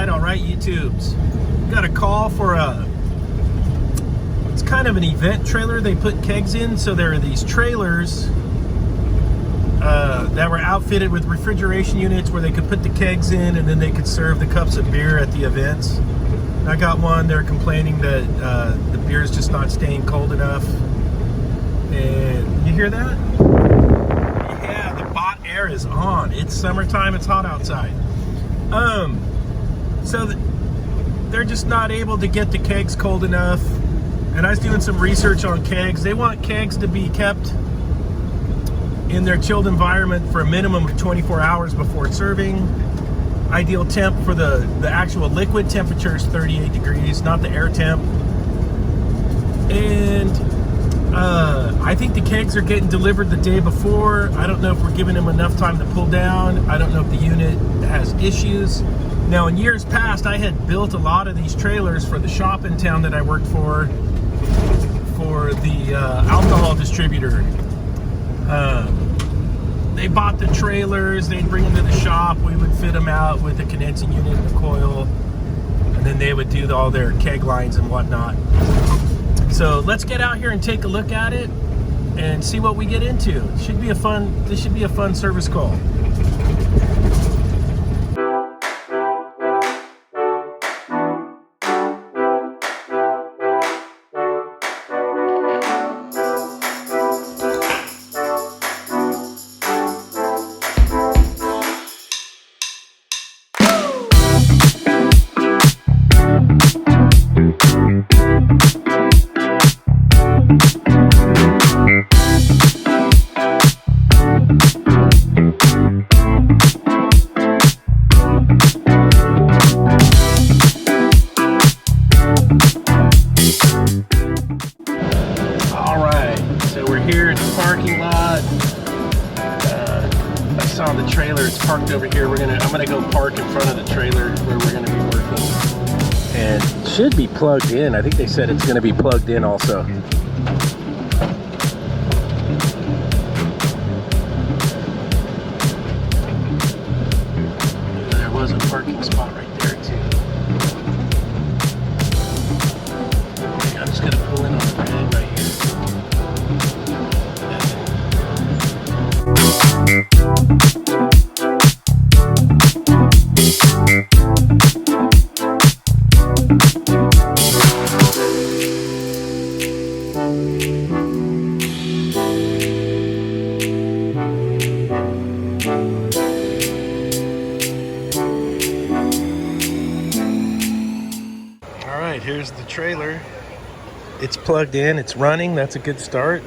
All right, YouTubes. Got a call for it's kind of an event trailer they put kegs in. So there are these trailers that were outfitted with refrigeration units where they could put the kegs in and then they could serve the cups of beer at the events. I got one, they're complaining that the beer is just not staying cold enough. And you hear that? Yeah, the hot air is on. It's summertime, it's hot outside. So they're just not able to get the kegs cold enough. And I was doing some research on kegs. They want kegs to be kept in their chilled environment for a minimum of 24 hours before serving. Ideal temp for the actual liquid temperature is 38 degrees, not the air temp. And I think the kegs are getting delivered the day before. I don't know if we're giving them enough time to pull down. I don't know if the unit has issues. Now, in years past, I had built a lot of these trailers for the shop in town that I worked for the alcohol distributor. They bought the trailers, they'd bring them to the shop, we would fit them out with a condensing unit and a coil, and then they would do all their keg lines and whatnot. So let's get out here and take a look at it and see what we get into. This should be a fun service call. Parking lot. I saw the trailer. It's parked over here. I'm gonna go park in front of the trailer where we're gonna be working. And it should be plugged in. I think they said it's gonna be plugged in also. There was a parking spot right there too. Okay, I'm just gonna pull in on the red right here. All right, here's the trailer. It's plugged in, it's running. That's a good start.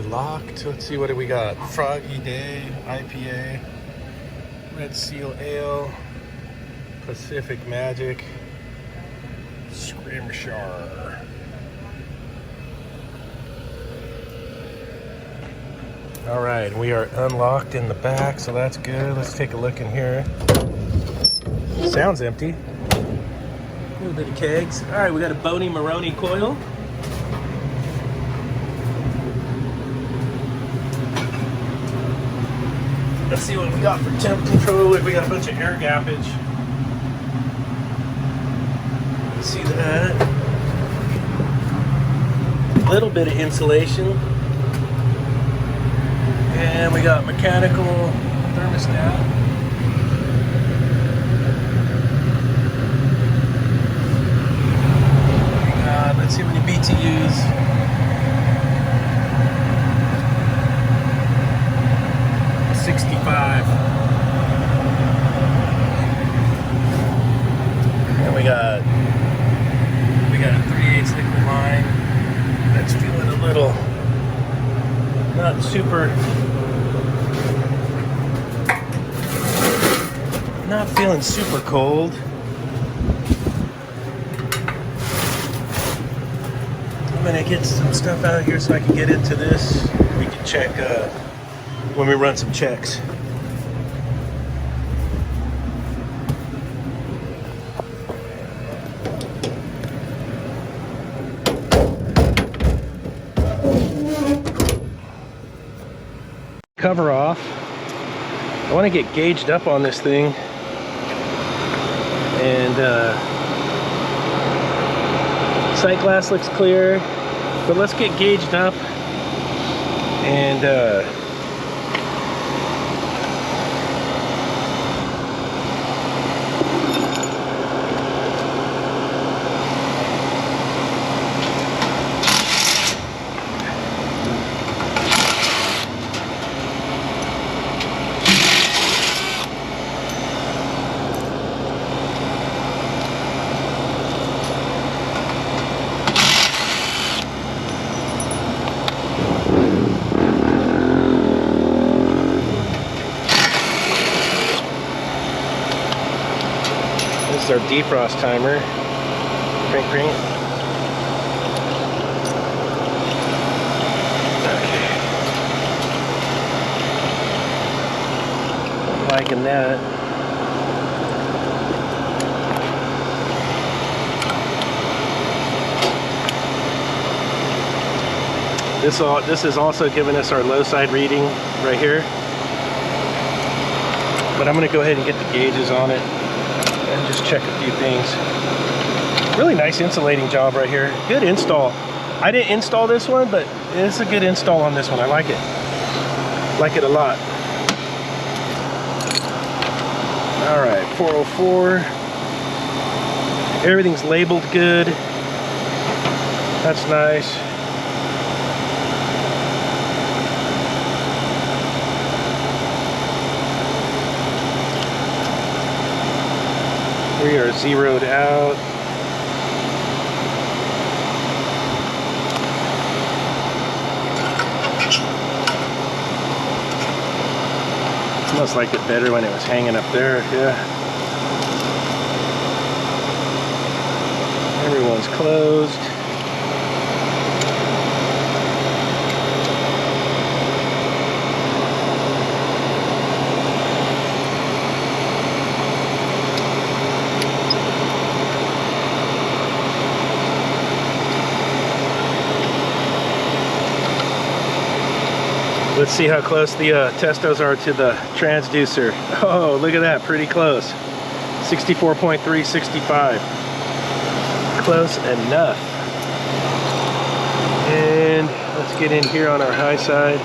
Locked. Let's see, what do we got? Froggy Day, IPA, Red Seal Ale, Pacific Magic, Scrimshire. All right, we are unlocked in the back, so that's good. Let's take a look in here. Sounds empty. A little bit of kegs. All right, we got a Boney Maroney coil. Let's see what we got for temp control. We got a bunch of air gappage. See that? A little bit of insulation. And we got mechanical thermostat. Let's see how many BTUs. 65. And we got a 3/8 liquid line that's feeling a little not feeling super cold. I'm gonna get some stuff out here so I can get into this. We can check when we run some checks. cover off. I want to get gauged up on this thing, and sight glass looks clear, but let's get gauged up and our defrost timer. Crank, crank. Okay. Liking that. This is also giving us our low side reading right here. But I'm going to go ahead and get the gauges on it and just check a few things. Really nice insulating job right here. Good install. I didn't install this one, but it's a good install on this one. I like it. Like it a lot. All right, 404. Everything's labeled good. That's nice. We are zeroed out. Smells like it better when it was hanging up there, yeah. Everyone's closed. Let's see how close the testos are to the transducer. Oh, look at that, pretty close. 64.3, 65. Close enough. And let's get in here on our high side.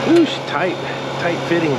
Whoosh, tight fitting.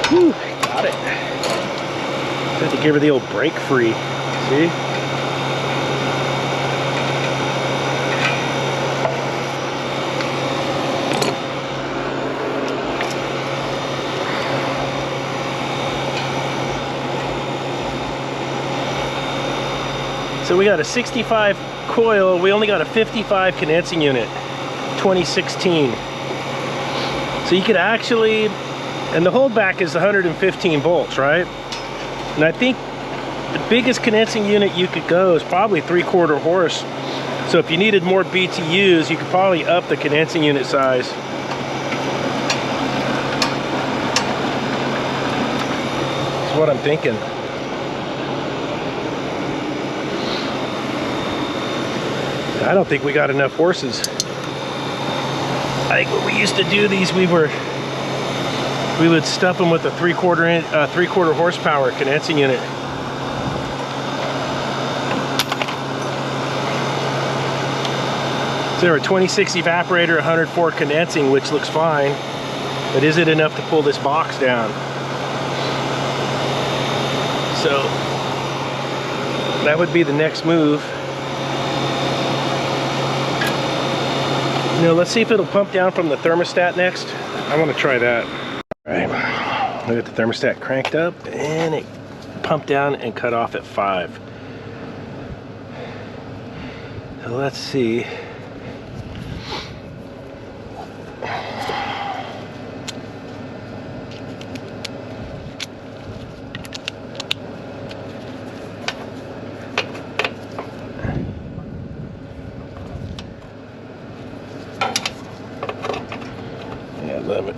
Whew, got it. Had to give her the old brake free. See? So we got a 65 coil. We only got a 55 condensing unit, 2016. So you could actually, and the holdback is 115 volts, right? And I think the biggest condensing unit you could go is probably 3/4 horse. So if you needed more BTUs, you could probably up the condensing unit size. That's what I'm thinking. I don't think we got enough horses. I think when we used to do these, we would stuff them with a 3/4 horsepower condensing unit. So they're a 26 evaporator, 104 condensing, which looks fine, but is it enough to pull this box down? So that would be the next move. You know, let's see if it'll pump down from the thermostat next. I want to try that. All right, look at the thermostat cranked up, and it pumped down and cut off at 5. So let's see.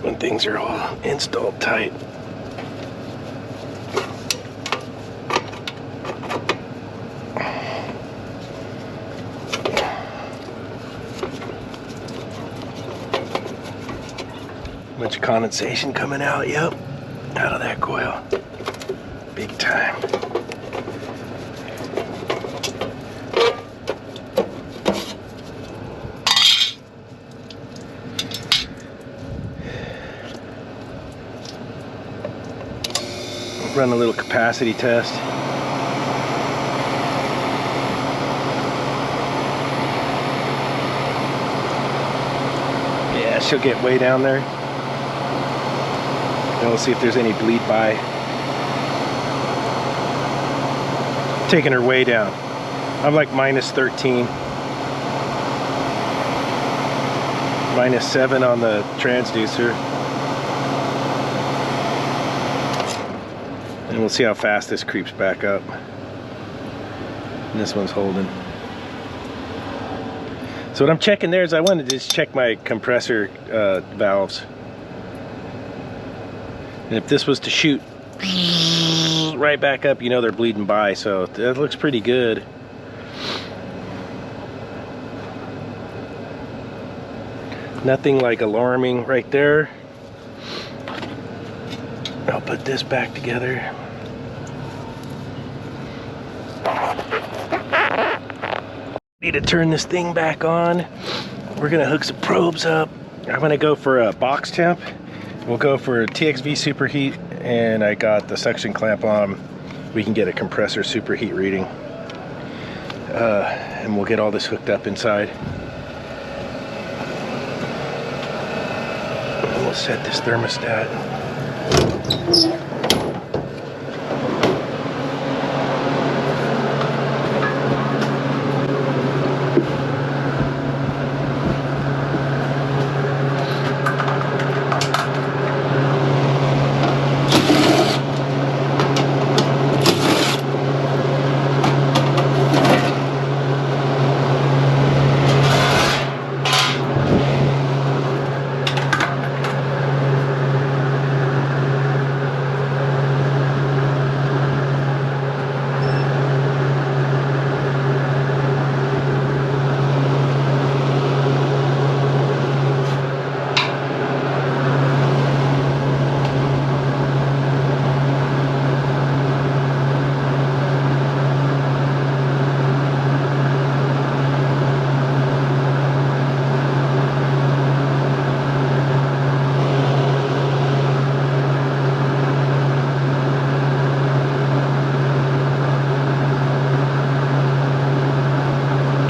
when things are all installed tight. Much condensation coming out, yep, out of that coil. Big time. Run a little capacity test. Yeah, she'll get way down there. And we'll see if there's any bleed by. Taking her way down. I'm like minus 13. Minus 7 on the transducer. And we'll see how fast this creeps back up. And this one's holding. So what I'm checking there is I wanted to just check my compressor valves. And if this was to shoot right back up, you know they're bleeding by, so that looks pretty good. Nothing like alarming right there. I'll put this back together. Need to turn this thing back on. We're gonna hook some probes up. I'm gonna go for a box temp. We'll go for H.V.A.C superheat, and I got the suction clamp on. We can get a compressor superheat reading. And we'll get all this hooked up inside. And we'll set this thermostat.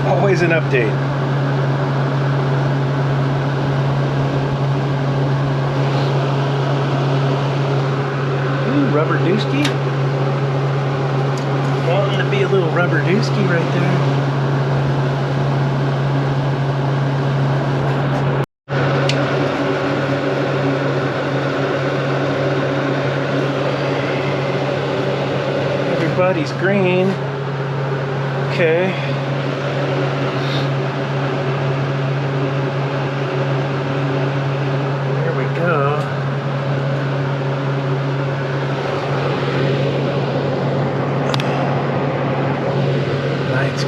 Always an update. Ooh, rubber dooski. Wanting to be a little rubber dooski right there. Everybody's green. Okay.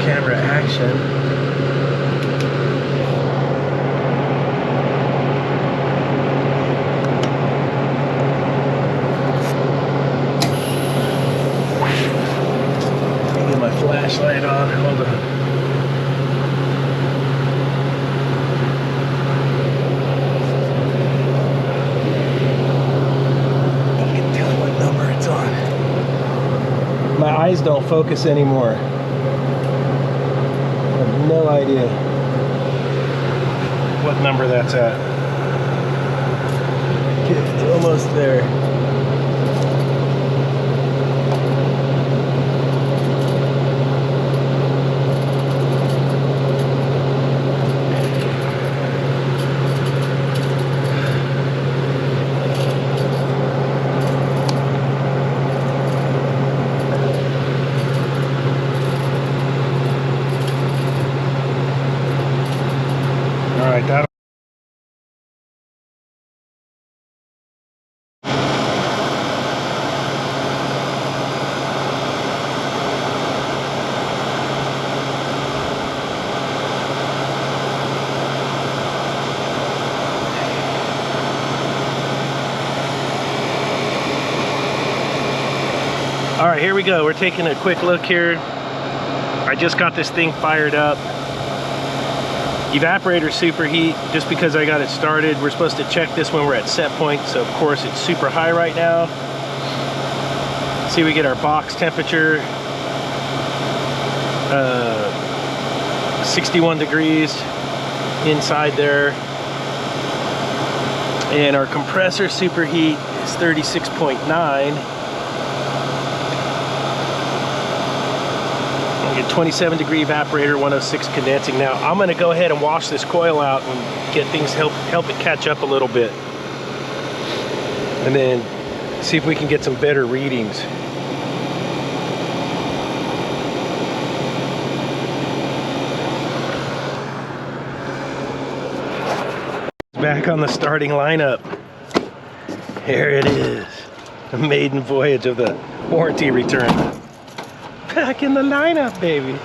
Camera action. Let me get my flashlight on. Hold on. I can tell what number it's on. My eyes don't focus anymore. No idea what number that's at. It's almost there. All right, that'll right, here we go. We're taking a quick look here. I just got this thing fired up. Evaporator superheat, just because I got it started. We're supposed to check this when we're at set point, so of course it's super high right now. See, we get our box temperature, 61 degrees inside there. And our compressor superheat is 36.9. 27 degree evaporator, 106 condensing. Now I'm going to go ahead and wash this coil out and get things, help it catch up a little bit, and then see if we can get some better readings. Back on the starting lineup. Here it is, the maiden voyage of the warranty return. Back in the lineup, baby.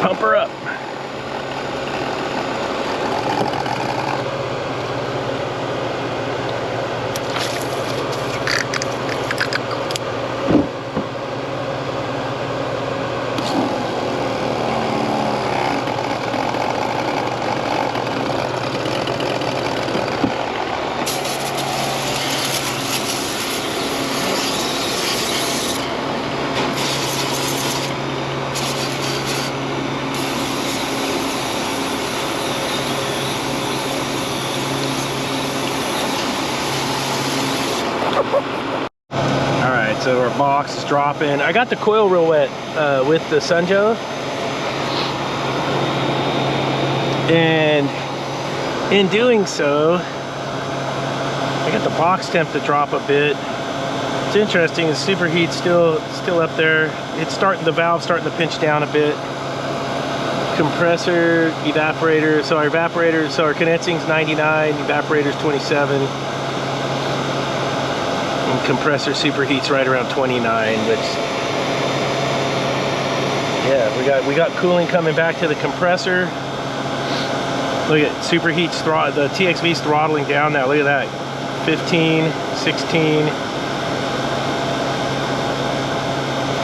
Pump her up. Alright, so our box is dropping. I got the coil real wet with the Sunjo. And in doing so, I got the box temp to drop a bit. It's interesting, the superheat's still up there. It's starting, the valve's starting to pinch down a bit. Compressor, evaporator, so our evaporator, so our condensing's 99, evaporator's 27. And compressor superheat's right around 29, which, yeah, we got cooling coming back to the compressor. Look at superheat's the TXV's throttling down now. Look at that, 15, 16.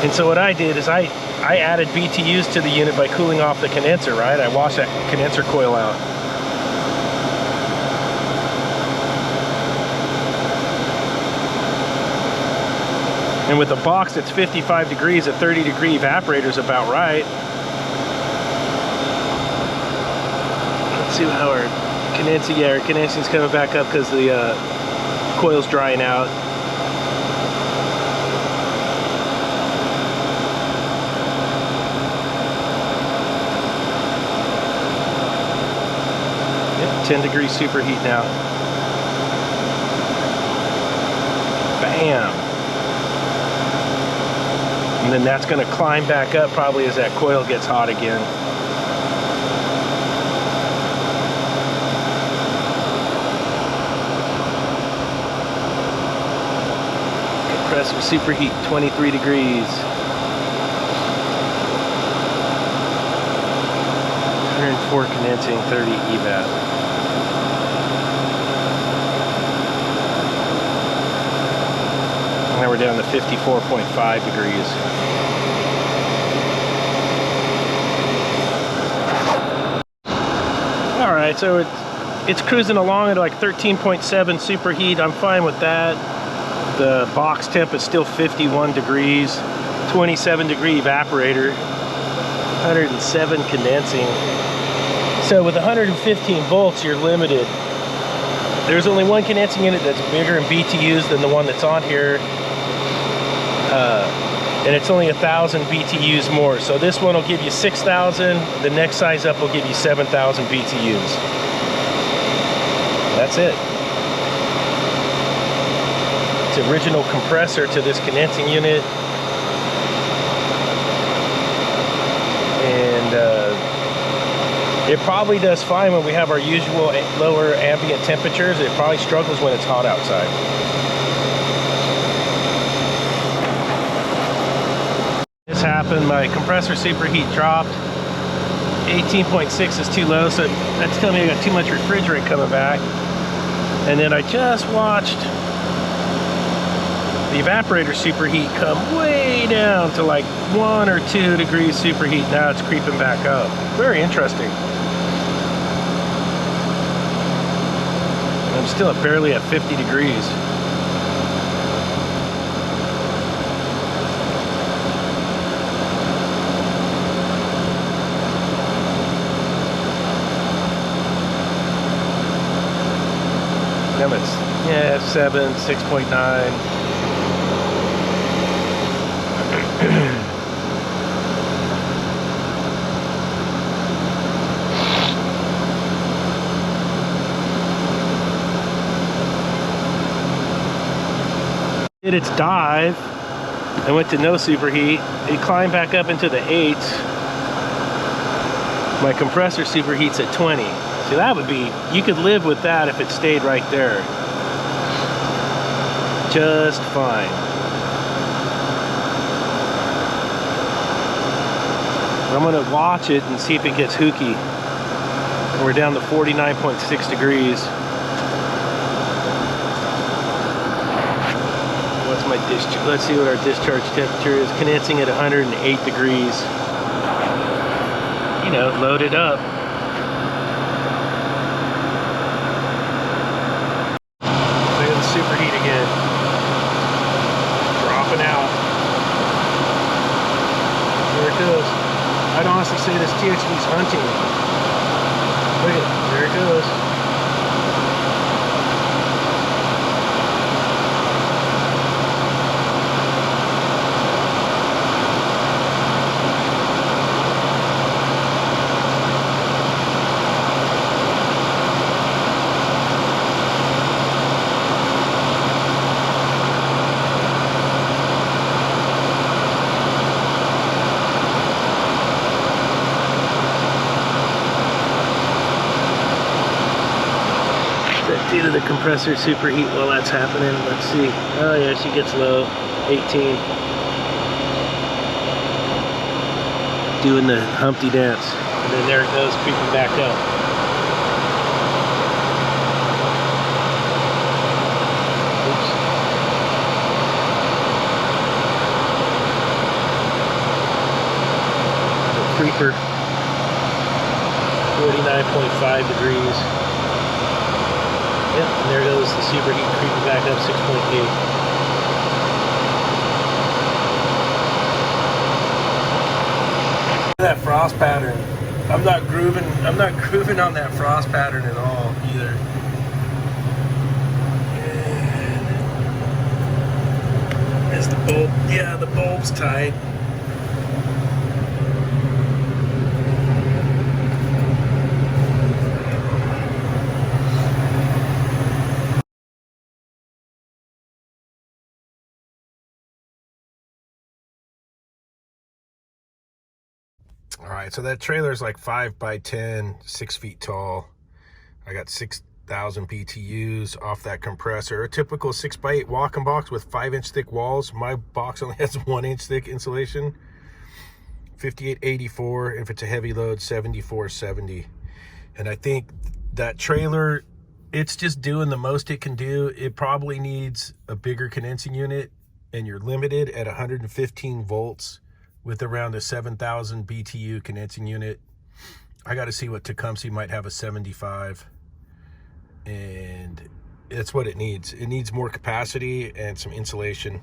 And so what I did is I added BTUs to the unit by cooling off the condenser, right? I washed that condenser coil out. And with a box that's 55 degrees, a 30 degree evaporator is about right. Let's see how our condensing, yeah, our condensing's coming back up because the coil's drying out. Yep, 10 degree superheat now. Bam. And then that's going to climb back up probably as that coil gets hot again. Compressor superheat 23 degrees. 104 condensing, 30 evap. Now we're down to 54.5 degrees. All right, so it's cruising along at like 13.7 superheat. I'm fine with that. The box temp is still 51 degrees, 27 degree evaporator, 107 condensing. So with 115 volts, you're limited. There's only one condensing unit that's bigger in BTUs than the one that's on here. And it's only 1,000 BTUs more. So this one will give you 6,000. The next size up will give you 7,000 BTUs. That's it. its original compressor to this condensing unit. And it probably does fine when we have our usual lower ambient temperatures. It probably struggles when it's hot outside. This happened, my compressor superheat dropped. 18.6 is too low, so that's telling me I got too much refrigerant coming back. And then I just watched the evaporator superheat come way down to like 1 or 2 degrees superheat. Now it's creeping back up. Very interesting. I'm still barely at 50 degrees. It's, yeah, 7, 6.9. Did its dive and went to no superheat. It climbed back up into the 8s. My compressor superheats at 20. See, that would be, you could live with that if it stayed right there. Just fine. I'm gonna watch it and see if it gets hooky. We're down to 49.6 degrees. What's my discharge? Let's see what our discharge temperature is. Condensing at 108 degrees. You know, load it up. Superheat again. Dropping out. There it goes. I'd honestly say this THV's hunting. Look at it. There it goes. Due to the compressor superheat while that's happening. Let's see. Oh yeah, she gets low. 18. Doing the Humpty dance. And then there it goes, creeping back up. Oops. The creeper. 49.5 degrees. Yep, and there goes the superheat creeping back up 6.8. That frost pattern. I'm not grooving on that frost pattern at all either. And is the bulb, yeah, the bulb's tight. All right, so that trailer is like 5 by 10, 6 feet tall. I got 6,000 BTUs off that compressor. A typical 6 by 8 walk-in box with 5-inch thick walls. My box only has 1-inch thick insulation. 5884. If it's a heavy load, 7470. And I think that trailer, it's just doing the most it can do. It probably needs a bigger condensing unit, and you're limited at 115 volts. With around a 7,000 BTU condensing unit. I got to see what Tecumseh might have, a 75. And that's what it needs. It needs more capacity and some insulation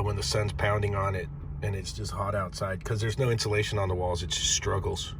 when the sun's pounding on it and it's just hot outside, because there's no insulation on the walls. It just struggles.